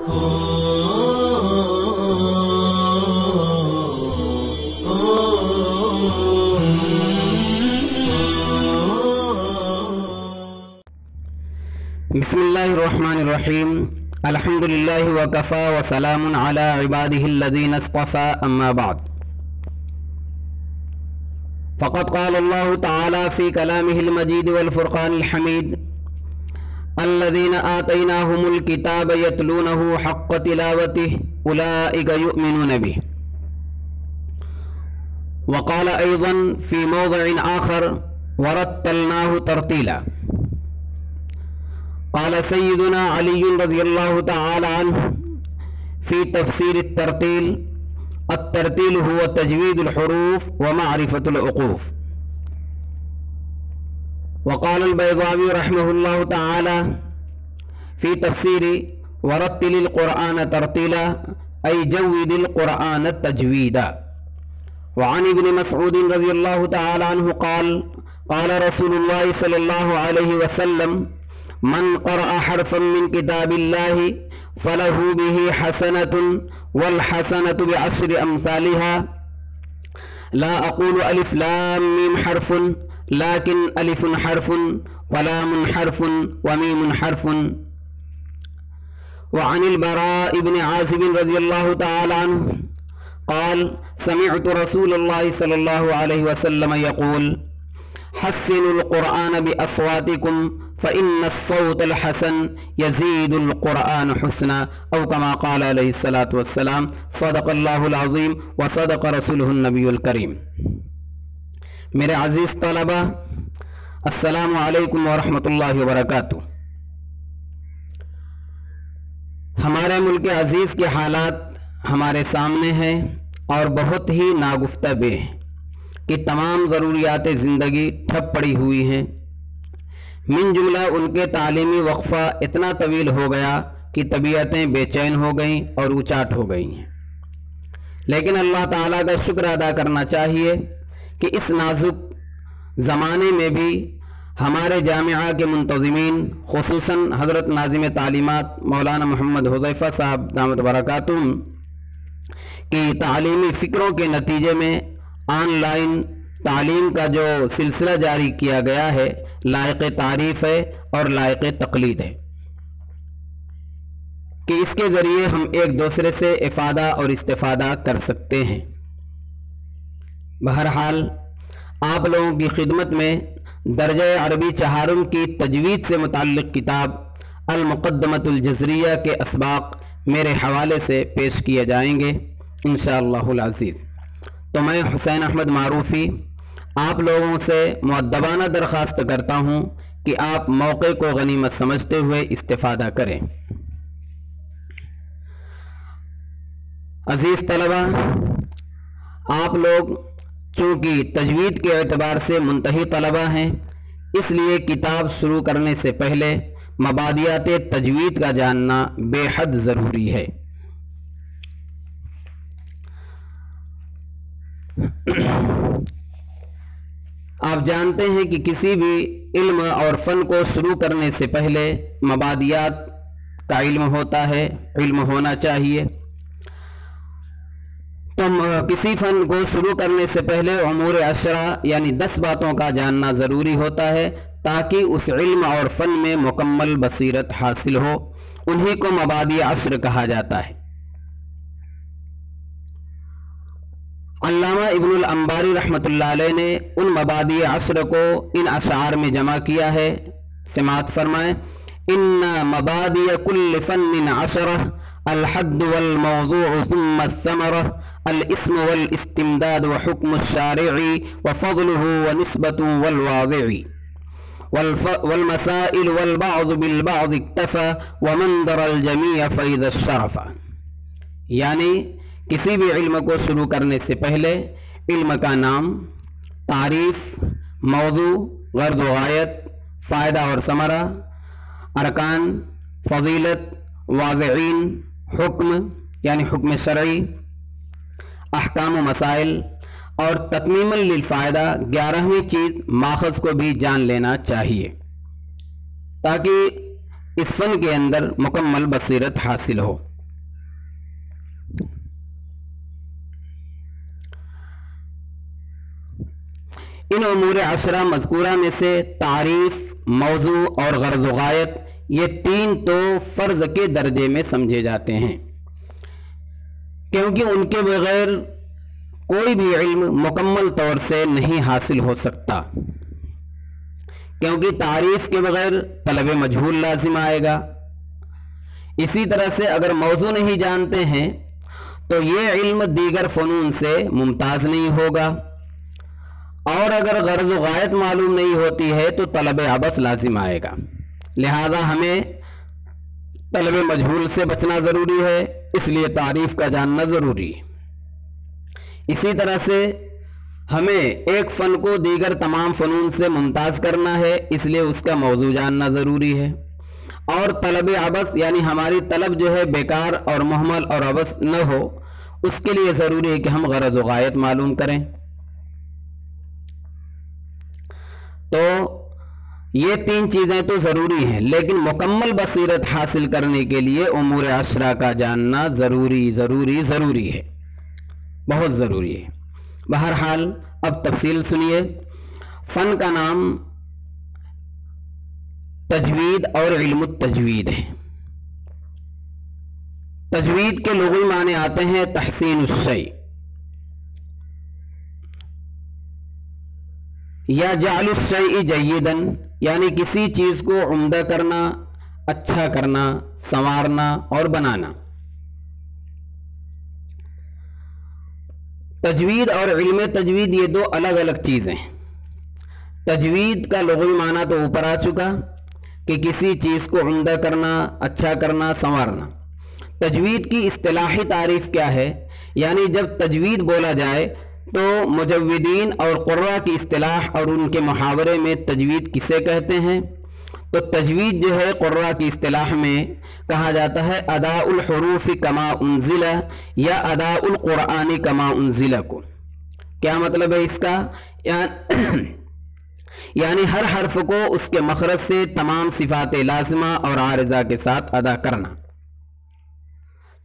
बिस्मिल्लाहिर्रहमानिर्रहीम अल्हम्दुलिल्लाहि वकफ़ा व सलामुन अला इबादिहिल्लज़ीना इस्तफ़ा अम्मा बाद फ़क़द क़ाल अल्लाहु तआला फ़ी कलामिहिल मजीद वल फ़ुरक़ानिल हमीद अल्लज़ीना आतैनाहुमुल किताब यतलूनहु हक़्क़ तिलावतिहि उलाइका युमिनून बिहि व क़ाल अयज़न फ़ी मौज़िइन आख़र वरत्तलनाहु तरतीला। क़ाल सय्यदुना अली रज़ियल्लाहु तआला अन्हु फ़ी तफ़सीर तरतील अत्तरतील हुवा तजवीदुल हुरूफ व मारिफ़तुल उक़ूफ़। व क़ाल अल-बैज़ावी रहमहुल्लाहु तआला फ़ी तफ़सीरि वरत्तिलिल क़ुरआन तरतीला अय जव्विदिल क़ुरआन तजवीदा। व अन इब्न मसऊद रज़ियल्लाहु तआला अन्हु क़ाल क़ाल रसूलुल्लाह सल्लल्लाहु अलैहि वसल्लम मन क़रअ हरफ़न मिन किताबिल्लाहि फलहु बिही हसनतुन वल हसनतु बिअश्रि अम्सालिहा ला अक़ूलु अलिफ लाम मीम हरफ़ुन लाकिन अलिफ़ुन हरफ़ुन व लामुन हरफ़ुन व मीमुन हरफ़ुन। व अनिल बराअ इब्न आज़िब रज़ियल्लाहु तआला अन्हु क़ाल समिअतु रसूलल्लाह सल्लल्लाहु अलैहि वसल्लम यक़ूल हस्सिनुल क़ुरआन बिअस्वातिकुम फ़इन्नस्सौतल हसन यज़ीदुल क़ुरआन हुस्ना औ कमा क़ाल अलैहिस्सलातु वस्सलाम सदक़ल्लाहुल अज़ीम व सदक़ रसूलुहुन नबियुल करीम। मेरे अज़ीज़ तलबा, अस्सलामु अलैकुम व रहमतुल्लाहि व बरकातुहू। हमारे मुल्क अज़ीज़ के हालात हमारे सामने हैं और बहुत ही नागुफ्ता-बे हैं कि तमाम ज़रूरियात ज़िंदगी ठप पड़ी हुई हैं। मिन जुमला उनके तालीमी वक्फ़ा इतना तवील हो गया कि तबीयतें बेचैन हो गईं और उचाट हो गई हैं। लेकिन अल्लाह ताला का शुक्र अदा करना चाहिए कि इस नाजुक ज़माने में भी हमारे जामिया के मुंतज़िमीन खुसूसन हज़रत नाज़िम तालीमात मौलाना मोहम्मद हुज़ैफ़ा साहब दामत बरकातुहुम की तालीमी फ़िक्रों के नतीजे में ऑनलाइन तालीम का जो सिलसिला जारी किया गया है लायक तारीफ़ है और लायक तक़लीद है कि इसके ज़रिए हम एक दूसरे से इफ़ादा और इस्तिफ़ादा कर सकते हैं। बहरहाल आप लोगों की खिदमत में दर्जा अरबी चहारुम की तजवीद से मुताल्लिक़ किताब अल-मुक़द्दमतुल जज़रिया के असबाक़ मेरे हवाले से पेश किए जाएंगे इंशाअल्लाहुल अज़ीज़। तो मैं हुसैन अहमद मारूफ़ी आप लोगों से मुअद्दबाना दरख्वास्त करता हूँ कि आप मौके को गनीमत समझते हुए इस्तिफ़ादा करें। अज़ीज़ तलबा, आप लोग चूँकि तजवीद के एतबार से मुंतही तलबा हैं, इसलिए किताब शुरू करने से पहले मबादियात तजवीद का जानना बेहद ज़रूरी है। आप जानते हैं कि किसी भी इल्म और फ़न को शुरू करने से पहले मबादियात का इल्म होता है, इल्म होना चाहिए। तो किसी फ़न को शुरू करने से पहले उमूर अशरा यानी 10 बातों का जानना ज़रूरी होता है ताकि उस इल्म और फ़न में मुकम्मल बसीरत हासिल हो। उन्हीं को मबादी अश्र कहा जाता है। अल्लामा इब्नुल अंबारी रहमतुल्लाह अलैह ने उन मबादी अश्र को इन अशार में जमा किया है। समात फरमाएं, इन्ना मबादी कुल्ल फन्निन अशरह अल हद्द वल मौज़ूअ सुम्मा अस्समरह अल इस्म वल इस्तिमदाद व हुक्म शारिई व फ़ज़्लुहु व निस्बतु वल वाज़िई वल मसाइल वल बअज़ बिल बअज़ इक्तफ़ा व मन दरल जमीअ फ़इज़ शरफ़ा। यानी किसी भी इल्म को शुरू करने से पहले इल्म का नाम, तारीफ़, मौजू, गर्द व गायत, फ़ायदा और समरा, अरकान, फ़ज़ीलत, वाज़िईन, हुक्म यानी हुक्म शरई, अहकाम व मसाइल और तकमीमन लिल फ़ायदा 11वीं चीज़ माखज़ को भी जान लेना चाहिए ताकि इस फ़न के अंदर मुकम्मल बसीरत हासिल हो। इन उमूर अशरा मज़कूरा में से तारीफ़, मौजू और गर्ज़ व गायत, ये तीन तो फ़र्ज़ के दर्जे में समझे जाते हैं, क्योंकि उनके बग़ैर कोई भी इल्म मुकम्मल तौर से नहीं हासिल हो सकता। क्योंकि तारीफ़ के बग़ैर तलब मजहूल लाजिम आएगा। इसी तरह से अगर मौजू नहीं जानते हैं तो ये इल्म दीगर फ़नून से मुमताज़ नहीं होगा, और अगर गर्ज़ व गायत मालूम नहीं होती है तो तलब अबस लाजिम आएगा। लिहाजा हमें तलब मजहूल से बचना ज़रूरी है, इसलिए तारीफ़ का जानना ज़रूरी है। इसी तरह से हमें एक फ़न को दीगर तमाम फ़नून से मुमताज़ करना है, इसलिए उसका मौजू जानना ज़रूरी है। और तलब अबस यानी हमारी तलब जो है बेकार और मुहम्मल और अबस न हो, उसके लिए ज़रूरी है कि हम गरज़ व गायत मालूम करें। तो ये तीन चीज़ें तो ज़रूरी हैं, लेकिन मुकम्मल बसीरत हासिल करने के लिए उमूर अशरा का जानना ज़रूरी ज़रूरी ज़रूरी है, बहुत ज़रूरी है। बहरहाल अब तफसील सुनिए। फ़न का नाम तजवीद और इल्म तजवीद है। तजवीद के लुग़वी माने आते हैं तहसीन शै या जालु शै जय्यदन, यानी किसी चीज़ को उम्दा करना, अच्छा करना, संवारना और बनाना। तजवीद और इल्म तजवीद ये दो अलग अलग चीज़ें हैं। तजवीद का लुग़वी माना तो ऊपर आ चुका कि किसी चीज़ को उम्दा करना, अच्छा करना, संवारना। तजवीद की इस्तिलाही तारीफ़ क्या है, यानी जब तजवीद बोला जाए तो मुजव्विदीन और क़ुर्रा की इस्तिलाह और उनके मुहावरे में तजवीद किसे कहते हैं, तो तजवीद जो है क़ुर्रा की इस्तिलाह में कहा जाता है अदाउल हुरूफ़ कमा उन्ज़िला या अदाउल क़ुरआन कमा उन्ज़िला को। क्या मतलब है इसका? यानी हर हर्फ को उसके मखरज से तमाम सिफ़ात लाज़िमा और आरिज़ा के साथ अदा करना।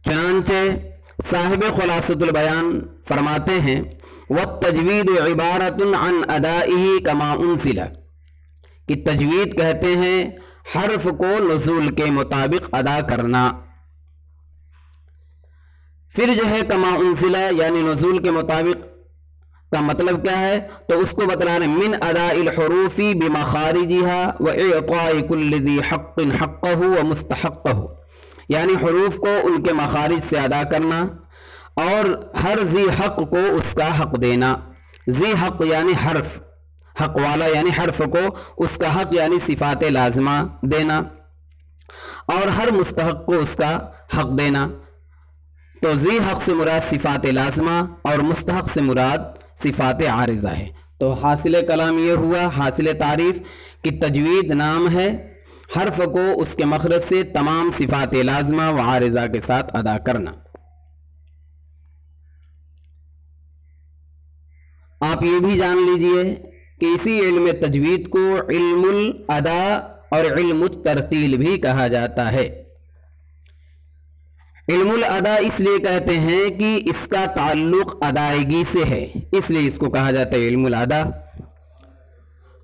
चुनांचे साहिब खुलासतुल बयान फरमाते हैं व तजवीद इबारतुन अन अदाइही कमा उन्ज़िला, कि तजवीद कहते हैं हर्फ को नुज़ूल के मुताबिक अदा करना। फिर जो है कमा उन्ज़िला यानी नुज़ूल के मुताबिक का मतलब क्या है, तो उसको बतलाने मिन अदाइल हुरूफ़ी बिमखारिजिहा व इअताइ कुल्लि ज़ी हक़्क़िन हक़्क़हु व मुस्तहक़्क़हु, यानी हुरूफ को उनके मखारिज से अदा करना और हर ज़ी हक़ को उसका हक़ देना। ज़ी हक़ यानी हर्फ, हक़ वाला यानी हर्फ को उसका हक़ यानी सिफ़ात लाज़िमा देना, और हर मुस्तहक़ को उसका हक़ देना। तो ज़ी हक़ से मुराद सिफ़ात लाज़िमा और मुस्तहक़ से मुराद सिफ़ात आरिज़ा है। तो हासिल कलाम ये हुआ, हासिल तारीफ़ कि तजवीद नाम है हर्फ को उसके मखरज से तमाम सिफ़ात लाज़िमा व आरिज़ा के साथ अदा करना। आप ये भी जान लीजिए कि इसी इल्म तजवीद को इल्मुल अदा और इल्मुत तरतील भी कहा जाता है। इल्मुल अदा इसलिए कहते हैं कि इसका ताल्लुक़ अदायगी से है, इसलिए इसको कहा जाता है इल्मुल अदा।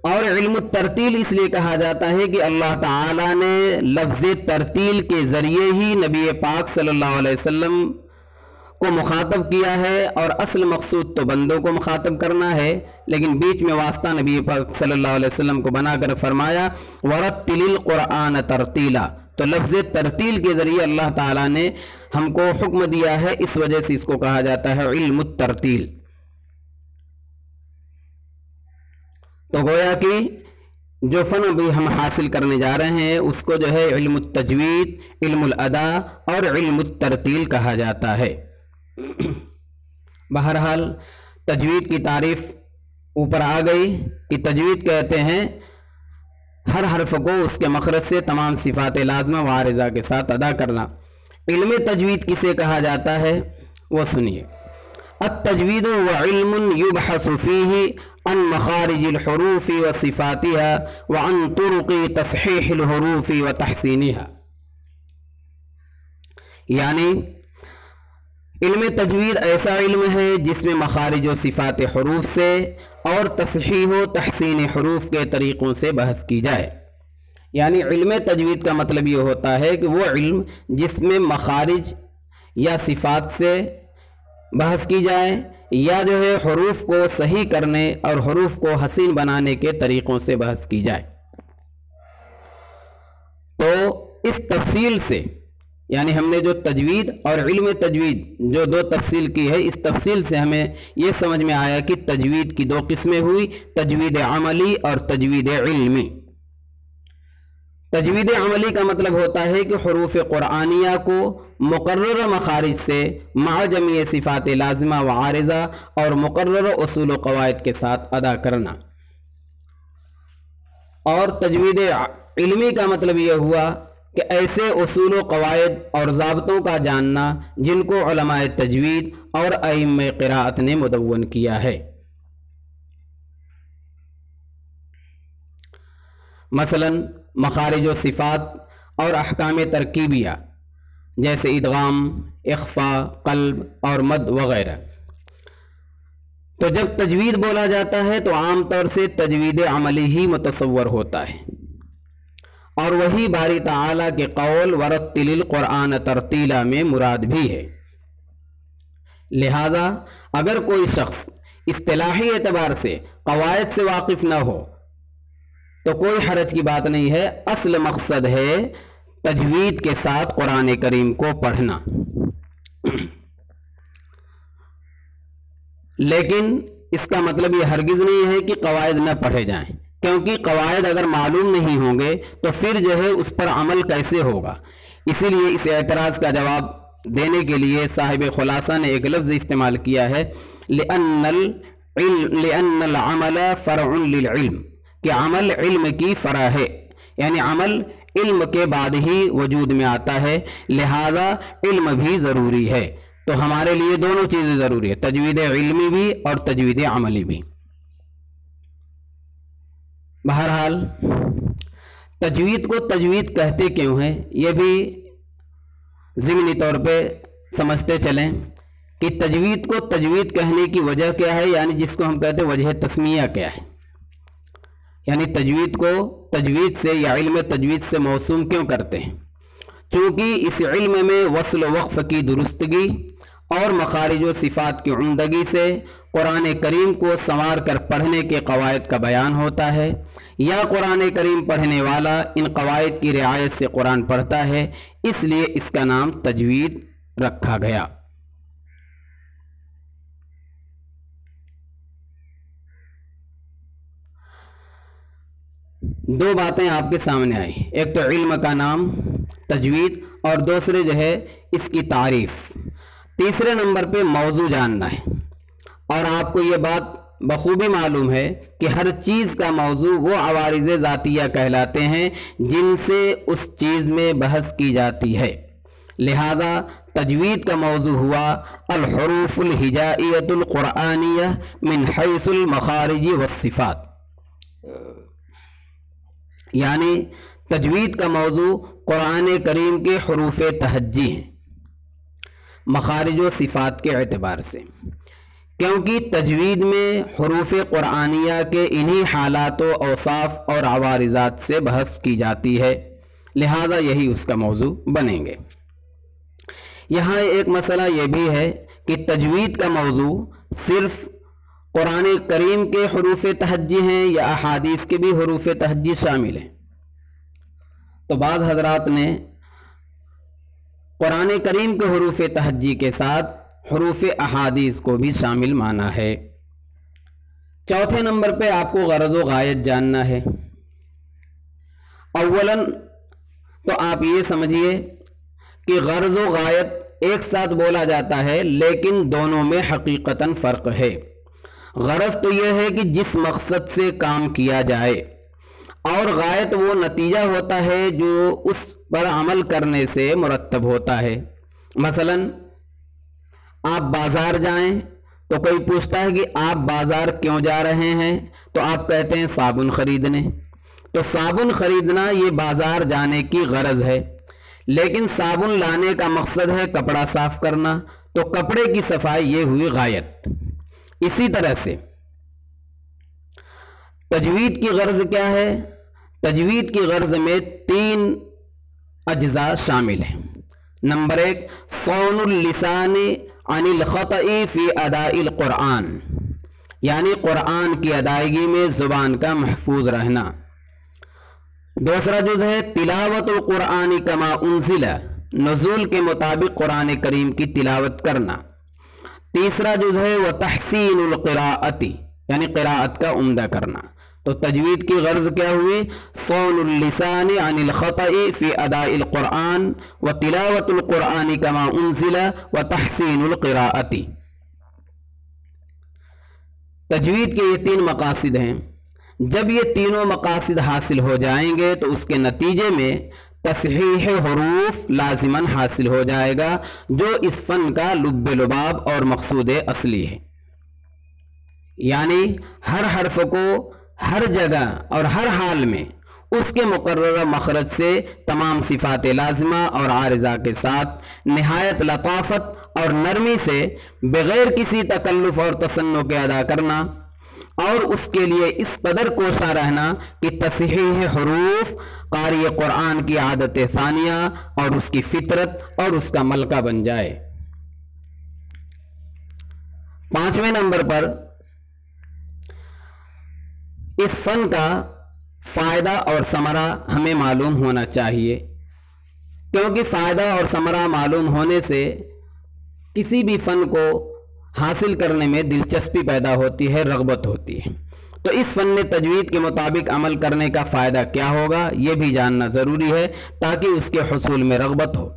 और इल्म तरतील इसलिए कहा जाता है कि अल्लाह ताला ने लफ्ज़ तरतील के ज़रिए ही नबी पाक सल्लल्लाहु अलैहि वसल्लम को मुखातब किया है, और असल मकसूद तो बंदों को मुखातब करना है, लेकिन बीच में वास्ता नबी पाक सल्लल्लाहु अलैहि वसल्लम को बनाकर फरमाया वरत्तिलिल क़ुरआन तरतीला। तो लफ्ज़ तरतील के ज़रिए अल्लाह ताला ने हमको हुक्म दिया है, इस वजह से इसको कहा जाता है इल्म तरतील। तो गोया कि जो फ़न अभी हम हासिल करने जा रहे हैं उसको जो है इल्म तजवीद, इल्मुल अदा और इल्म तरतील कहा जाता है। बहरहाल तजवीद की तारीफ़ ऊपर आ गई कि तजवीद कहते हैं हर हर्फ को उसके मखरज से तमाम सिफ़ात लाज़िमा व आरिज़ा के साथ अदा करना। इल्म तजवीद किसे कहा जाता है वो सुनिए। अत-तजवीद व इल्मुन युबहसु फ़ीही अन मखारिजिल हुरूफ़ि व सिफ़ातिहा व अन तुरुक़ि तस्हीहिल हुरूफ़ि व तहसीनिहा, यानी علم تجوید ایسا علم ہے جس میں مخارج و صفات حروف سے اور تصحیح و تحسین حروف کے طریقوں سے بحث کی جائے۔ یعنی علم تجوید کا مطلب یہ ہوتا ہے کہ وہ علم جس میں مخارج یا صفات سے بحث کی جائے یا جو ہے حروف کو صحیح کرنے اور حروف کو حسین بنانے کے طریقوں سے بحث کی جائے۔ تو اس تفصیل سے یعنی ہم نے جو تجوید اور علم تجوید جو دو تفصیل کی ہے، اس تفصیل سے ہمیں یہ سمجھ میں آیا کہ تجوید کی دو قسمیں ہوئی، تجوید عملی اور تجوید علمی۔ تجوید عملی کا مطلب ہوتا ہے کہ حروف قرآنیہ کو مقررہ مخارج سے مع جمیع صفات لازمہ و عارضہ اور مقررہ اصول و قواعد کے ساتھ ادا کرنا۔ اور تجوید علمی کا مطلب یہ ہوا کہ ایسے اصول و قواعد اور ضابطوں کا جاننا جن کو علماء تجوید اور ائمہ قراءت نے مدون کیا ہے۔ مثلا مخارج و صفات اور احکام ترکیبیہ جیسے ادغام، اخفاء، قلب اور مد وغیرہ۔ تو جب تجوید بولا جاتا ہے تو عام طور سے تجوید عملی ہی متصور ہوتا ہے، اور وہی باری تعالیٰ کے قول ورتل القرآن ترتیلا میں مراد بھی ہے۔ لہذا اگر کوئی شخص اصطلاحی اعتبار سے قواعد سے واقف نہ ہو تو کوئی حرج کی بات نہیں ہے، اصل مقصد ہے تجوید کے ساتھ قرآن کریم کو پڑھنا۔ لیکن اس کا مطلب یہ ہرگز نہیں ہے کہ قواعد نہ پڑھے جائیں، کیونکہ قواعد اگر معلوم نہیں ہوں گے تو پھر جو ہے اس پر عمل کیسے ہوگا۔ اسی لیے اس اعتراض کا جواب دینے کے لیے صاحب خلاصہ نے ایک لفظ استعمال کیا ہے لِأَنَّ الْعَمَلَ فَرْعٌ لِلْعِلْمِ، کہ عمل علم کی فرع ہے، یعنی عمل علم کے بعد ہی وجود میں آتا ہے، لہذا علم بھی ضروری ہے۔ تو ہمارے لیے دونوں چیزیں ضروری ہے، تجوید علمی بھی اور تجوید عملی بھی۔ بہرحال تجوید کو تجوید کہتے کیوں ہیں یہ بھی ضمنی طور پہ سمجھتے چلیں کہ تجوید کو تجوید کہنے کی وجہ کیا ہے، یعنی جس کو ہم کہتے ہیں وجہ تسمیہ کیا ہے، یعنی تجوید کو تجوید سے یا علم تجوید سے موسوم کیوں کرتے ہیں؟ چونکہ اس علم میں وصل و وقف کی درستگی اور مخارج و صفات کی عمدگی سے قرآن کریم کو سنوار کر پڑھنے کے قواعد کا بیان ہوتا ہے، یا قرآن کریم پڑھنے والا ان قواعد کی رعایت سے قرآن پڑھتا ہے، اس لیے اس کا نام تجوید رکھا گیا۔ دو باتیں آپ کے سامنے آئی، ایک تو علم کا نام تجوید اور دوسرے جو ہے اس کی تعریف، تیسرے نمبر پہ موضوع جاننا ہے۔ اور آپ کو یہ بات بخوبی معلوم ہے کہ ہر چیز کا موضوع وہ عوارض ذاتیہ کہلاتے ہیں جن سے اس چیز میں بحث کی جاتی ہے، لہذا تجوید کا موضوع ہوا الحروف الہجائیۃ القرآنیہ من حیث المخارج والصفات، یعنی تجوید کا موضوع قرآن کریم کے حروف تہجی ہیں مخارج و صفات کے اعتبار سے، کیونکہ تجوید میں حروف قرآنیہ کے انہی حالات و اوصاف اور عوارضات سے بحث کی جاتی ہے، لہذا یہی اس کا موضوع بنیں گے۔ یہاں ایک مسئلہ یہ بھی ہے کہ تجوید کا موضوع صرف قرآن کریم کے حروف تہجی ہیں یا احادیث کے بھی حروف تہجی شامل ہیں؟ تو بعض حضرات نے قرآن کریم کے حروف تہجی کے ساتھ حروف احادیث کو بھی شامل مانا ہے۔ چوتھے نمبر پہ آپ کو غرض و غایت جاننا ہے۔ اولاً تو آپ یہ سمجھیے کہ غرض و غایت ایک ساتھ بولا جاتا ہے، لیکن دونوں میں حقیقتاً فرق ہے۔ غرض تو یہ ہے کہ جس مقصد سے کام کیا جائے، اور غایت وہ نتیجہ ہوتا ہے جو اس پر عمل کرنے سے مرتب ہوتا ہے۔ مثلاً آپ بازار جائیں تو کوئی پوچھتا ہے کہ آپ بازار کیوں جا رہے ہیں، تو آپ کہتے ہیں صابن خریدنے، تو صابن خریدنا یہ بازار جانے کی غرض ہے، لیکن صابن لانے کا مقصد ہے کپڑا صاف کرنا، تو کپڑے کی صفائی یہ ہوئی غایت۔ اسی طرح سے تجوید کی غرض کیا ہے؟ تجوید کی غرض میں 3 اجزاء شامل ہیں۔ نمبر 1 صون اللسان عن الخطأ فی اداء القرآن، یعنی قرآن کی ادائیگی میں زبان کا محفوظ رہنا۔ دوسرا جز ہے تلاوت القرآن کما انزل، نزول کے مطابق قرآن کریم کی تلاوت کرنا۔ تیسرا جز ہے وہ تحسین القراءت، یعنی قراءت کا عمدہ کرنا۔ تو تجوید کی غرض کیا ہوئی؟ صون اللسان عن الخطأ فی اداء القرآن و تلاوت القرآن کما انزل و تحسین القراءت۔ تجوید کے یہ 3 مقاصد ہیں۔ جب یہ تینوں مقاصد حاصل ہو جائیں گے تو اس کے نتیجے میں تصحیح حروف لازماً حاصل ہو جائے گا، جو اس فن کا لب لباب اور مقصود اصلی ہے۔ یعنی ہر حرف کو ہر جگہ اور ہر حال میں اس کے مقررہ مخرج سے تمام صفات لازمہ اور عارضہ کے ساتھ نہایت لطافت اور نرمی سے بغیر کسی تکلف اور تصنع کے ادا کرنا، اور اس کے لیے اس قدر کوشاں رہنا کہ تصحیح حروف قاری قرآن کی عادت ثانیہ اور اس کی فطرت اور اس کا ملکہ بن جائے۔ 5ویں نمبر پر اس فن کا فائدہ اور ثمرہ ہمیں معلوم ہونا چاہیے، کیونکہ فائدہ اور ثمرہ معلوم ہونے سے کسی بھی فن کو حاصل کرنے میں دلچسپی پیدا ہوتی ہے، رغبت ہوتی ہے۔ تو اس فن تجوید کے مطابق عمل کرنے کا فائدہ کیا ہوگا یہ بھی جاننا ضروری ہے تاکہ اس کے حصول میں رغبت ہو۔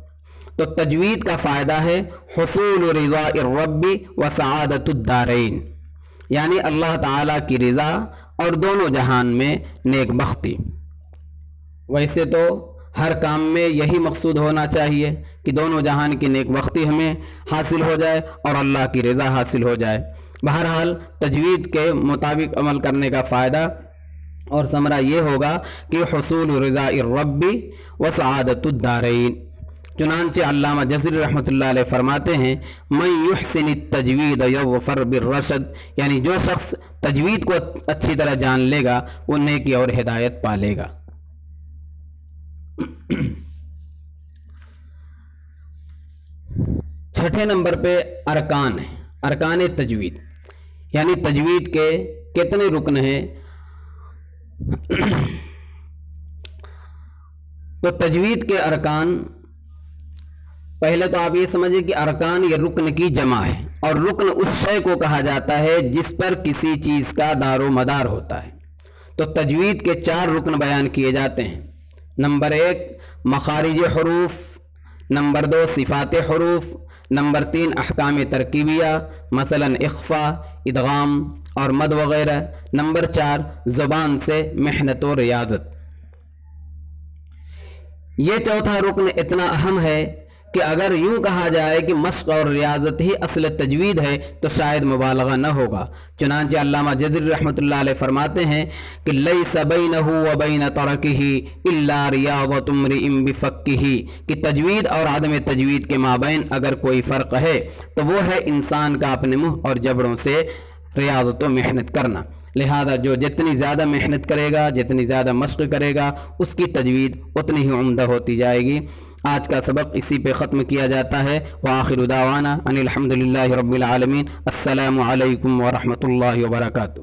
تو تجوید کا فائدہ ہے حصول رضا الرب و سعادت الدارین، یعنی اللہ تعالیٰ کی رضا اور دونوں جہان میں نیک بختی۔ ویسے تو ہر کام میں یہی مقصود ہونا چاہیے کہ دونوں جہان کی نیک بختی ہمیں حاصل ہو جائے اور اللہ کی رضا حاصل ہو جائے۔ بہرحال تجوید کے مطابق عمل کرنے کا فائدہ اور ثمرہ یہ ہوگا کہ حصول رضا الرب و سعادت الدارین۔ چنانچہ علامہ جزری رحمۃ اللہ علیہ فرماتے ہیں من یحسن التجوید یظفر بالرشد، یعنی جو شخص تجوید کو اچھی طرح جان لے گا وہ نیکی اور ہدایت پالے گا۔ 6 نمبر پہ ارکان ہے، ارکان تجوید، یعنی تجوید کے کتنے رکن ہیں۔ تو تجوید کے ارکان، پہلے تو آپ یہ سمجھیں کہ ارکان یہ رکن کی جمع ہے، اور رکن اس شے کو کہا جاتا ہے جس پر کسی چیز کا دار و مدار ہوتا ہے۔ تو تجوید کے 4 رکن بیان کیے جاتے ہیں۔ نمبر 1 مخارج حروف، نمبر 2 صفات حروف، نمبر 3 احکام ترکیبیہ مثلا اخفا، ادغام اور مد وغیرہ، نمبر 4 زبان سے محنت و ریاضت۔ یہ چوتھا رکن اتنا اہم ہے کہ اگر یوں کہا جائے کہ مشق اور ریاضت ہی اصل تجوید ہے تو شاید مبالغہ نہ ہوگا۔ چنانچہ علامہ جزری رحمۃ اللہ علیہ فرماتے ہیں کہ لیس بینہ و بین ترکہ الا ریاضۃ امرئ بفقہ، کہ تجوید اور عدم تجوید کے مابین اگر کوئی فرق ہے تو وہ ہے انسان کا اپنے منہ اور جبڑوں سے ریاضت و محنت کرنا۔ لہذا جو جتنی زیادہ محنت کرے گا، جتنی زیادہ مشق کرے گا، اس کی تجوید اتنی ہی عمدہ ہوتی جائے گی۔ آج کا سبق اسی پہ ختم کیا جاتا ہے۔ وآخر دعوانا ان الحمد للہ رب العالمین۔ السلام علیکم ورحمۃ اللہ وبرکاتہ۔